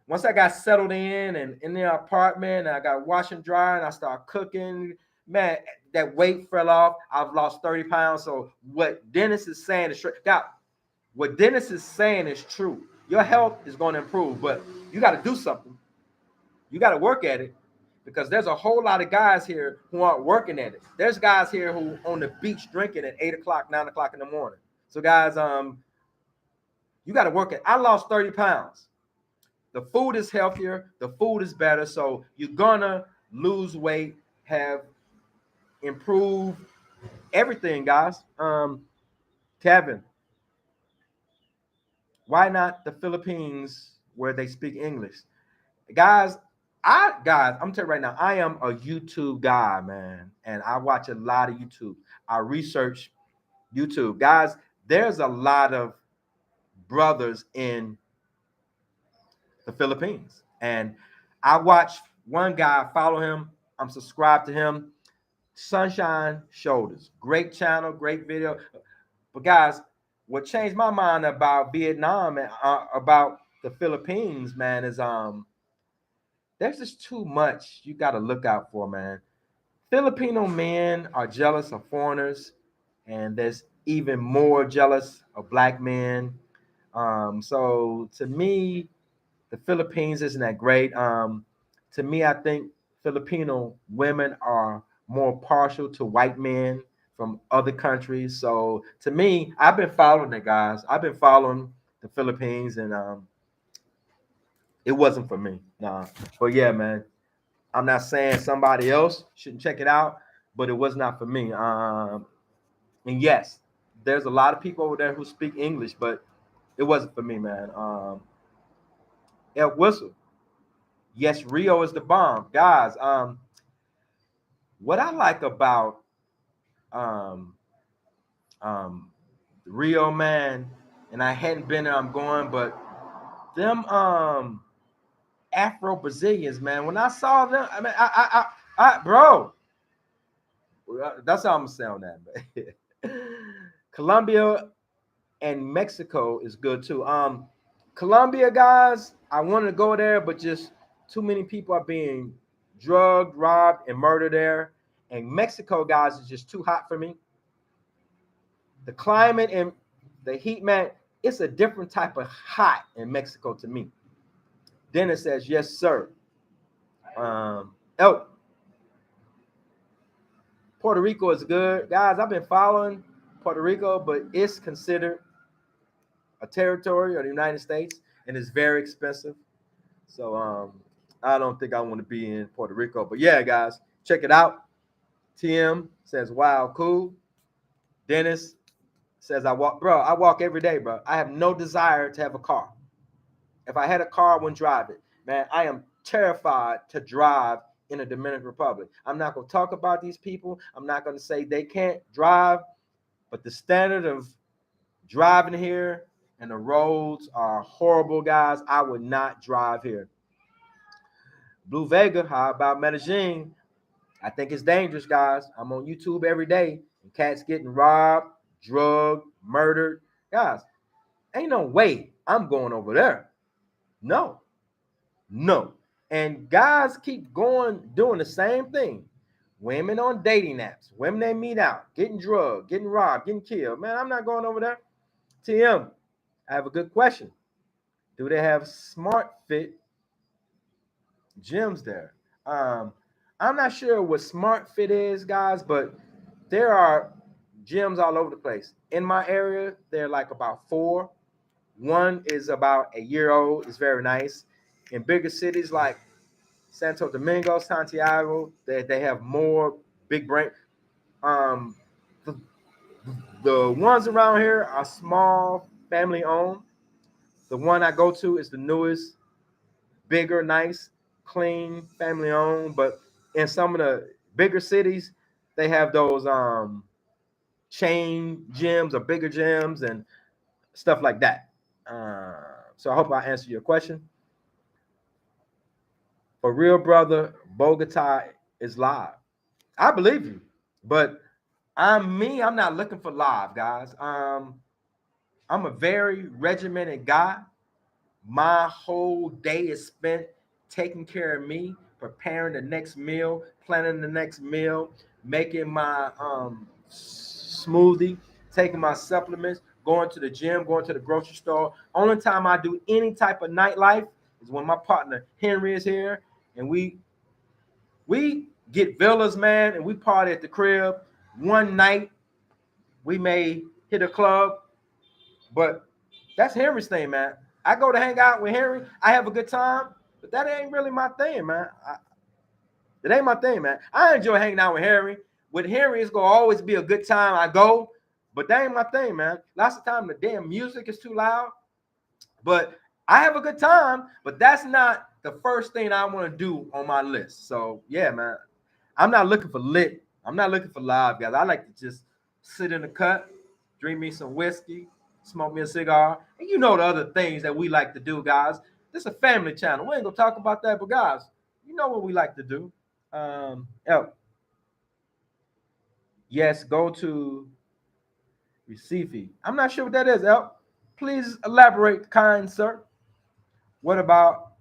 once I got settled in and the apartment, and I got wash and dry, and I started cooking, man, that weight fell off. I've lost 30 pounds. So what Dennis is saying is true. Now, what Dennis is saying is true. Your health is going to improve, but you got to do something. You got to work at it, because there's a whole lot of guys here who aren't working at it. There's guys here who on the beach drinking at 8 o'clock, 9 o'clock in the morning. So guys, you got to work at it. I lost 30 pounds. The food is healthier. The food is better. So you're gonna lose weight, have improved everything, guys. Kevin, why not the Philippines where they speak English? Guys, I'm telling you right now, I am a YouTube guy, man. And I watch a lot of YouTube. I research YouTube. Guys, there's a lot of brothers in the Philippines. And I watch one guy, follow him. I'm subscribed to him. Sunshine Shoulders. Great channel, great video. But guys, what changed my mind about Vietnam and about the Philippines, man, is there's just too much you got to look out for, man. Filipino men are jealous of foreigners, and there's even more jealous of black men. So to me, the Philippines isn't that great. To me, I think Filipino women are more partial to white men from other countries. So to me, I've been following it, guys. I've been following the Philippines, and it wasn't for me. Nah, but yeah, man, I'm not saying somebody else shouldn't check it out, but it was not for me. And yes, there's a lot of people over there who speak English, but it wasn't for me, man. El Whistle. Yes, Rio is the bomb, guys. What I like about um, um, Rio, man, and I hadn't been there. I'm going, but them Afro Brazilians, man. When I saw them, I mean, bro, that's how I'm gonna say on that. Colombia and Mexico is good too. Colombia, guys, I wanted to go there, but just too many people are being drugged, robbed, and murdered there. And Mexico, guys, is just too hot for me. The climate and the heat, man, it's a different type of hot in Mexico to me. Dennis says, yes, sir. Oh, Puerto Rico is good. Guys, I've been following Puerto Rico, but it's considered a territory of the United States, and it's very expensive. So I don't think I want to be in Puerto Rico. But yeah, guys, check it out. TM says, wow, cool. Dennis says, I walk every day, bro. I have no desire to have a car. If I had a car, I wouldn't drive it. Man, I am terrified to drive in the Dominican Republic. I'm not going to talk about these people. I'm not going to say they can't drive, but the standard of driving here and the roads are horrible, guys. I would not drive here. Blue Vega, how about Medellin? I think it's dangerous, guys. I'm on YouTube every day, and cats getting robbed, drugged, murdered. Guys, ain't no way I'm going over there. No. And guys keep going, doing the same thing. Women on dating apps, women they meet out, getting drugged, getting robbed, getting killed. Man, I'm not going over there. TM, I have a good question. Do they have smart fit gyms there? I'm not sure what smart fit is, guys, but there are gyms all over the place. In my area, there are like about 4. One is about a year old. It's very nice. In bigger cities like Santo Domingo, Santiago, they have more big brain. Um, the, the ones around here are small, family owned. The one I go to is the newest, bigger, nice, clean, family owned. But in some of the bigger cities, they have those chain gyms or bigger gyms and stuff like that. So I hope I answered your question. For real, brother, Bogota is live. I believe you, but I'm not looking for live, guys. I'm a very regimented guy. My whole day is spent taking care of me, preparing the next meal, planning the next meal, making my smoothie, taking my supplements, going to the gym, going to the grocery store. Only time I do any type of nightlife is when my partner Henry is here, and we get villas, man, and we party at the crib. One night we may hit a club, but that's Henry's thing, man. I go to hang out with Henry. I have a good time, but that ain't really my thing, man. It ain't my thing, man. I enjoy hanging out with Henry. With Henry, it's gonna always be a good time. I go, but that ain't my thing, man. Lots of time the damn music is too loud. But I have a good time, but that's not the first thing I want to do on my list. So yeah, man. I'm not looking for lit. I'm not looking for live, guys. I like to just sit in the cut, drink me some whiskey, smoke me a cigar, and you know the other things that we like to do, guys. This is a family channel. We ain't gonna talk about that, but guys, you know what we like to do. Oh, yes, go to Recife. I'm not sure what that is, El. Please elaborate, kind sir. What about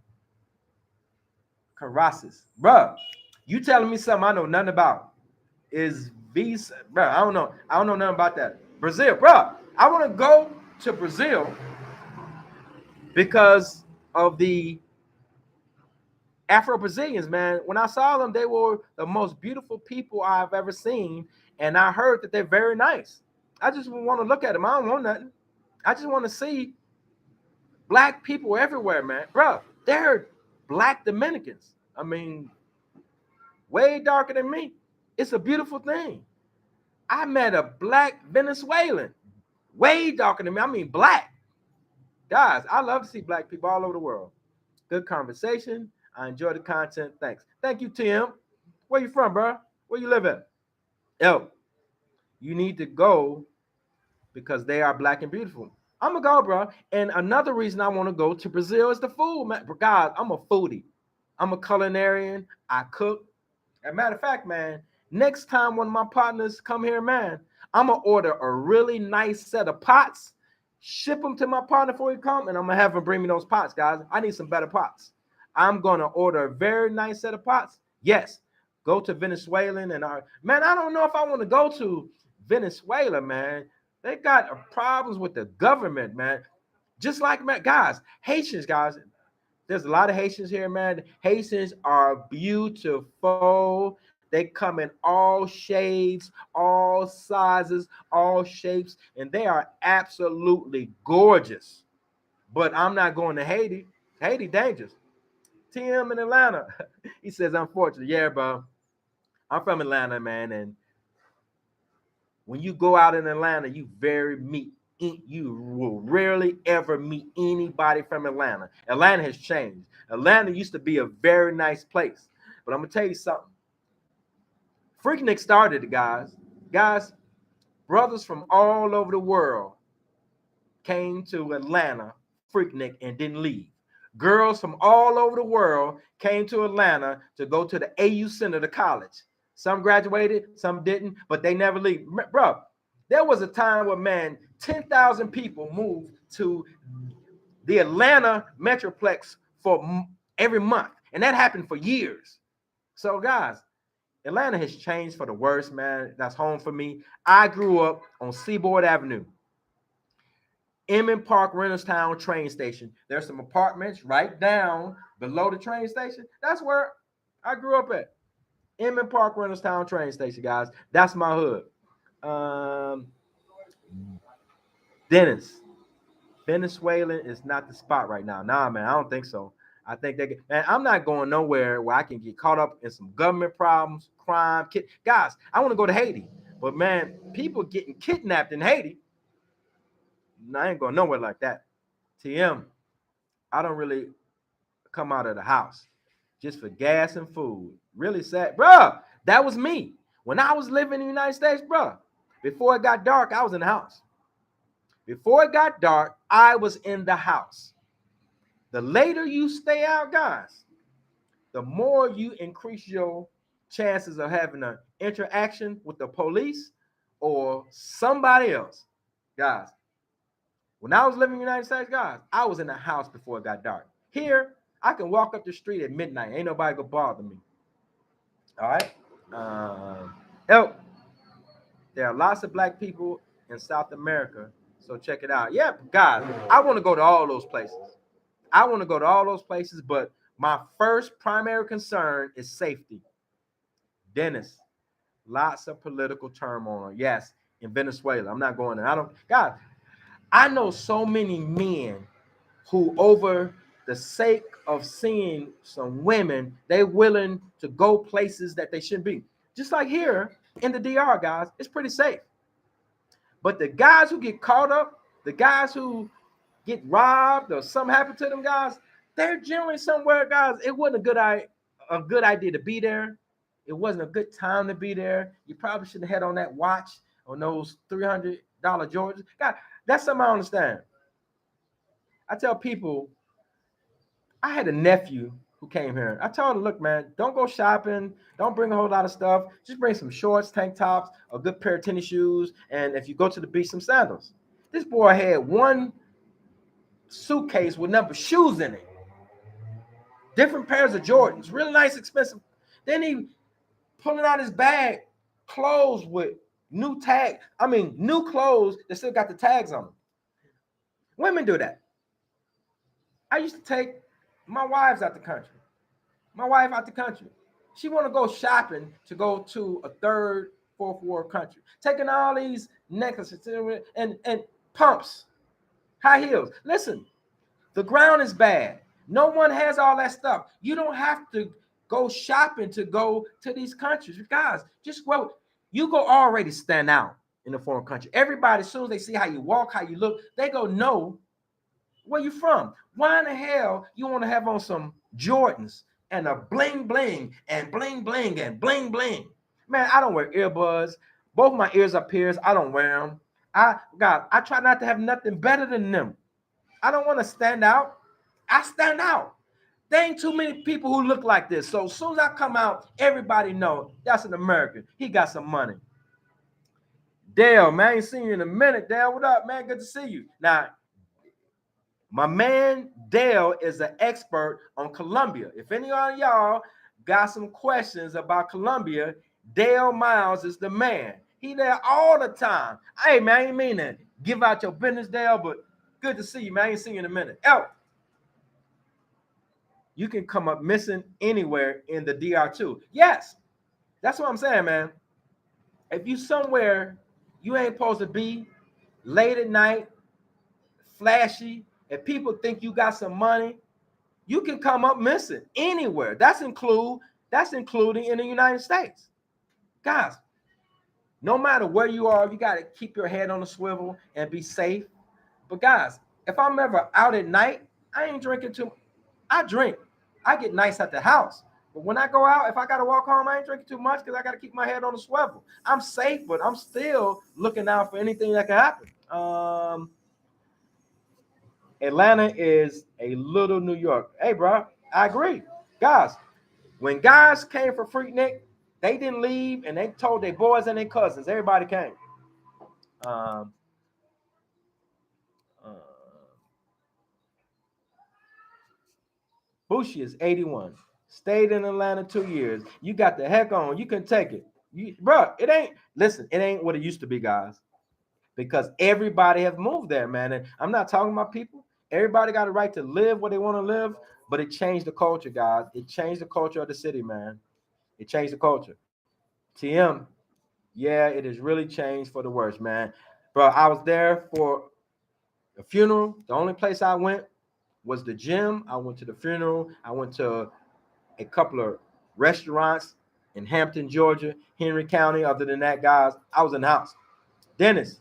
Caracas? Bruh, you telling me something I know nothing about. Is Visa, bro? I don't know. I don't know nothing about that. Brazil, bro. I want to go to Brazil because of the Afro Brazilians, man. When I saw them, they were the most beautiful people I've ever seen, and I heard that they're very nice. I just want to look at them. I don't want nothing. I just want to see Black people everywhere, man. Bro, they're black Dominicans. I mean, way darker than me. It's a beautiful thing. I met a black Venezuelan, way darker than me. I mean, black. Guys, I love to see black people all over the world. Good conversation. I enjoy the content. Thanks. Thank you, Tim. Where you from, bro? Where you live at? Yo, you need to go because they are black and beautiful. I'm gonna go, bro. And another reason I want to go to Brazil is the food, man. Guys, I'm a foodie. I'm a culinarian. I cook. As a matter of fact, man, next time one of my partners come here, man, I'm gonna order a really nice set of pots, ship them to my partner before he come, and I'm gonna have him bring me those pots, guys. I need some better pots. I'm gonna order a very nice set of pots. Yes, go to Venezuelan and man. I don't know if I want to go to Venezuela, man. They got problems with the government, man. Just like, man, guys, Haitians, guys. There's a lot of Haitians here, man. Haitians are beautiful. They come in all shades, all sizes, all shapes, and they are absolutely gorgeous. But I'm not going to Haiti. Haiti dangerous. Tim in Atlanta. He says, unfortunately. Yeah, bro. I'm from Atlanta, man. And when you go out in Atlanta, you will rarely ever meet anybody from Atlanta. Atlanta has changed. Atlanta used to be a very nice place. But I'm going to tell you something. Freaknik started it, guys. Guys, brothers from all over the world came to Atlanta, Freaknik, and didn't leave. Girls from all over the world came to Atlanta to go to the AU Center, the college. Some graduated, some didn't, but they never leave. Bro, there was a time where, man, 10,000 people moved to the Atlanta Metroplex for every month, and that happened for years. So, guys, Atlanta has changed for the worse, man. That's home for me. I grew up on Seaboard Avenue, Emmett Park, Reynolds train station. There's some apartments right down below the train station. That's where I grew up at. Emmett Park, Reynolds train station, guys. That's my hood. Dennis, Venezuelan is not the spot right now. Nah, man, I don't think so. I think man, I'm not going nowhere where I can get caught up in some government problems, crime. Guys, I want to go to Haiti. But, man, people getting kidnapped in Haiti. No, I ain't going nowhere like that. TM, I don't really come out of the house just for gas and food. Really sad. Bruh, that was me. When I was living in the United States, bruh, before it got dark, I was in the house. Before it got dark, I was in the house. The later you stay out, guys, the more you increase your chances of having an interaction with the police or somebody else. Guys, when I was living in the United States, guys, I was in the house before it got dark. Here, I can walk up the street at midnight. Ain't nobody gonna bother me. All right? Help. There are lots of black people in South America, so check it out. Yeah, guys, I want to go to all those places. I want to go to all those places, but my first primary concern is safety. Dennis, lots of political turmoil. Yes, in Venezuela. I'm not going there. God, I know so many men who, over the sake of seeing some women, they're willing to go places that they shouldn't be. Just like here in the DR, guys, it's pretty safe. But the guys who get caught up, the guys who get robbed or something happened to them, guys, they're generally somewhere, guys. It wasn't a good idea to be there. It wasn't a good time to be there. You probably shouldn't have had on that watch, on those $300 Jordans. God, that's something I don't understand. I tell people, I had a nephew who came here. I told him, look, man, don't go shopping. Don't bring a whole lot of stuff. Just bring some shorts, tank tops, a good pair of tennis shoes, and if you go to the beach, some sandals. This boy had one suitcase with number shoes in it. Different pairs of Jordans, really nice, expensive. Then he pulling out his bag, clothes with new clothes that still got the tags on them. Women do that. I used to take my wives out the country. My wife out the country. She want to go shopping to go to a third, fourth world country. Taking all these necklaces and pumps, high heels. Listen, The ground is bad. No one has all that stuff. You don't have to go shopping to go to these countries. Guys, just well, you go already stand out in a foreign country. Everybody, as soon as they see how you walk, how you look, they go know where you from. Why in the hell you want to have on some Jordans and a bling bling and bling bling and bling bling? Man, I don't wear earbuds. Both my ears are pierced. I don't wear them. I try not to have nothing better than them. I don't want to stand out. I stand out. There ain't too many people who look like this. So as soon as I come out, everybody know that's an American. He got some money. Dale, man, I ain't seen you in a minute. Dale, what up, man? Good to see you. Now, my man Dale is an expert on Colombia. If any of y'all got some questions about Colombia, Dale Miles is the man. He there all the time. Hey, man, I ain't mean to give out your business, Dale, but good to see you, man. I ain't seen you in a minute. Oh, you can come up missing anywhere in the DR2. Yes, that's what I'm saying, man. If you somewhere you ain't supposed to be, late at night, flashy, and people think you got some money, you can come up missing anywhere. That's including in the United States. Guys, no matter where you are, you got to keep your head on the swivel and be safe. But guys, if I'm ever out at night, I ain't drinking too. I drink. I get nice at the house. But when I go out, if I got to walk home, I ain't drinking too much because I got to keep my head on the swivel. I'm safe, but I'm still looking out for anything that can happen. Atlanta is a little New York. Hey, bro, I agree. Guys, when guys came for Freaknik, they didn't leave and they told their boys and their cousins. Everybody came. Um, uh, Bushi is 81. Stayed in Atlanta 2 years. You got the heck on. You can take it. Bro, it ain't, listen, it ain't what it used to be, guys. Because everybody has moved there, man. And I'm not talking about people. Everybody got a right to live where they want to live, but it changed the culture, guys. It changed the culture of the city, man. It changed the culture. TM, yeah, it has really changed for the worse, man. Bro, I was there for a funeral. The only place I went was the gym. I went to the funeral. I went to a couple of restaurants in Hampton, Georgia, Henry County. Other than that, guys, I was in the house. Dennis,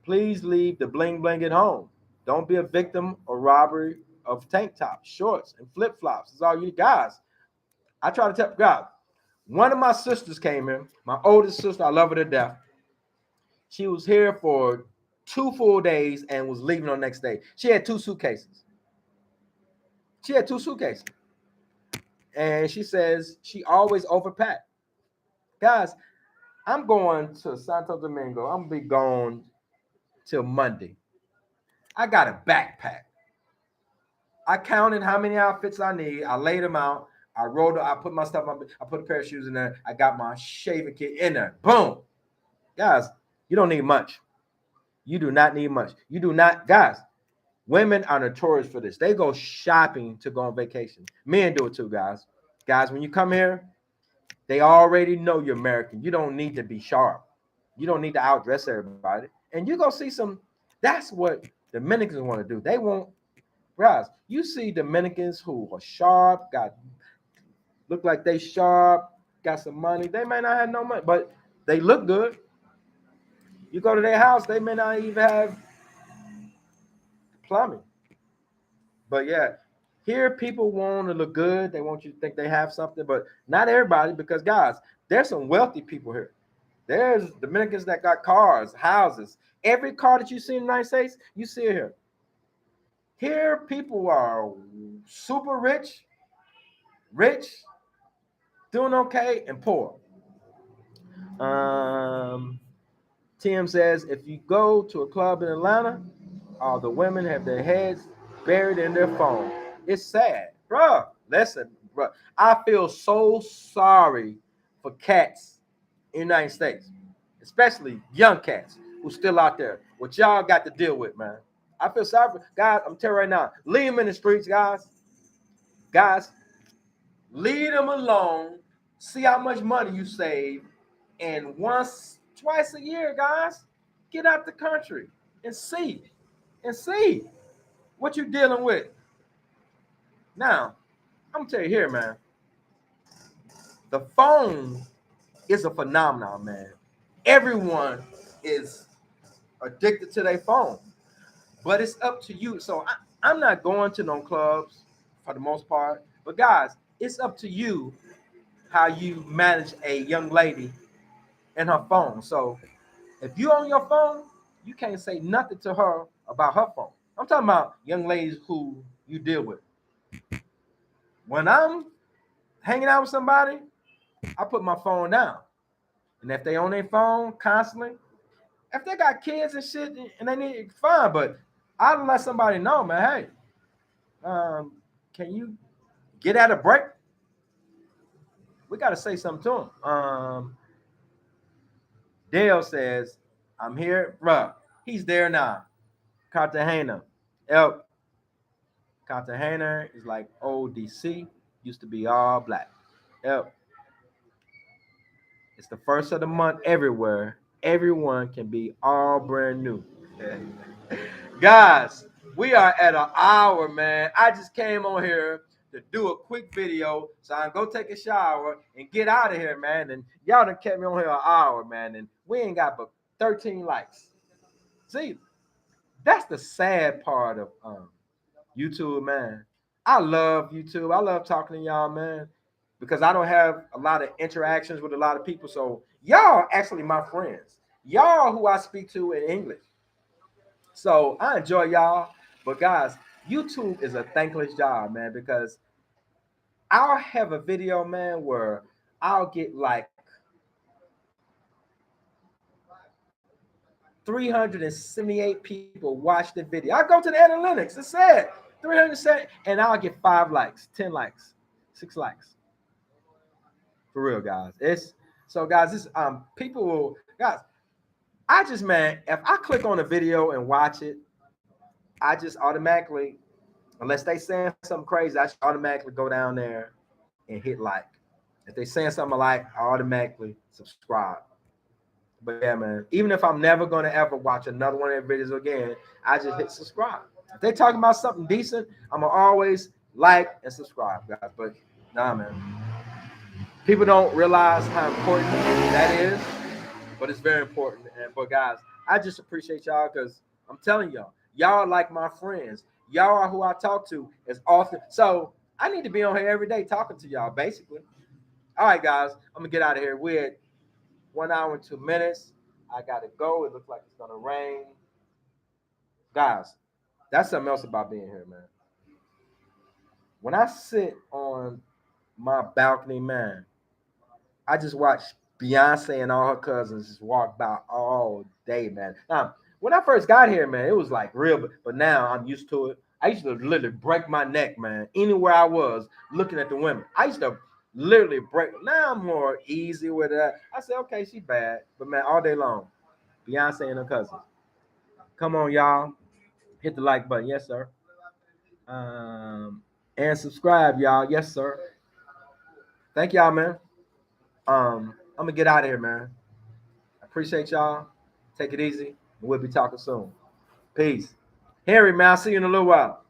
please leave the bling bling at home. Don't be a victim of robbery of tank tops, shorts, and flip flops. It's all you guys. I try to tell God. One of my sisters came here. My oldest sister, I love her to death. She was here for 2 full days and was leaving on the next day. She had 2 suitcases. And she says she always overpacked. Guys, I'm going to Santo Domingo. I'm going to be gone till Monday. I got a backpack. I counted how many outfits I need. I laid them out. I put my stuff on. I put a pair of shoes in there. I got my shaving kit in there. Boom. Guys, you don't need much. You do not need much. You do not, guys. Women are notorious for this. They go shopping to go on vacation. Men do it too, guys. Guys, when you come here, they already know you're American. You don't need to be sharp. You don't need to outdress everybody. And you go see some. That's what Dominicans want to do. They want, guys. You see Dominicans who are sharp, look like they sharp, got some money. They may not have no money, but they look good. You go to their house, they may not even have plumbing. But yeah, here people want to look good. They want you to think they have something, but not everybody, because guys, there's some wealthy people here. There's Dominicans that got cars, houses. Every car that you see in the United States, you see it here. Here, people are super rich, doing okay, and poor. Tim says, if you go to a club in Atlanta, all the women have their heads buried in their phone. It's sad. Bro, listen, bro. I feel so sorry for cats in the United States, especially young cats who's still out there. What y'all got to deal with, man. I feel sorry for guys. I'm telling you right now, leave them in the streets, guys. Guys, leave them alone. See how much money you save. And twice a year, guys, get out the country and see. what you dealing with. Now, I'm gonna tell you here, man. The phone is a phenomenon, man. Everyone is addicted to their phone, but it's up to you. So I'm not going to no clubs for the most part, but guys, it's up to you how you manage a young lady and her phone. So if you on your phone, you can't say nothing to her about her phone. I'm talking about young ladies who you deal with. When I'm hanging out with somebody, I put my phone down. And if they on their phone constantly, if they got kids and shit and they need it, fine. But I'll let somebody know, man, hey, can you get at a break? We got to say something to them. Dale says, I'm here. Bruh, he's there now. Cartagena. El Cartagena is like old DC. Used to be all black. El, it's the first of the month everywhere. Everyone can be all brand new. Guys, we are at an hour, man. I just came on here to do a quick video so I can go take a shower and get out of here, man. And y'all done kept me on here an hour, man. And we ain't got but 13 likes. See, that's the sad part of YouTube, man. I love YouTube. I love talking to y'all, man, because I don't have a lot of interactions with a lot of people. So y'all actually my friends. Y'all who I speak to in English. So I enjoy y'all. But guys, YouTube is a thankless job, man, because I'll have a video, man, where I'll get like 378 people watch the video. I go to the analytics. It said 370, and I'll get 5 likes, 10 likes, 6 likes. For real, guys. It's so, guys. This people will, guys. I just, man, if I click on a video and watch it, I just automatically, unless they saying something crazy, I should automatically go down there and hit like. If they saying something like, I automatically subscribe. But yeah, man, even if I'm never gonna ever watch another one of their videos again, I just hit subscribe. If they talking about something decent, I'm gonna always like and subscribe, guys. But nah, man, people don't realize how important that is, but it's very important. And but guys, I just appreciate y'all because I'm telling y'all, y'all are like my friends. Y'all are who I talk to as often. So I need to be on here every day talking to y'all, basically. All right, guys, I'm gonna get out of here. We're at 1 hour and 2 minutes. I gotta go. It looks like it's gonna rain. Guys, that's something else about being here, man. When I sit on my balcony, man, I just watch Beyonce and all her cousins just walk by all day, man. Now, when I first got here, man, it was like real, but now I'm used to it. I used to literally break my neck, man, anywhere I was looking at the women. I used to literally break. Now I'm more easy with that. I said, okay, she bad, but man, all day long, Beyonce and her cousins. Come on, y'all, hit the like button, yes, sir. And subscribe, y'all, yes, sir. Thank y'all, man. I'm gonna get out of here, man. I appreciate y'all. Take it easy. We'll be talking soon. Peace. Henry, man, I'll see you in a little while.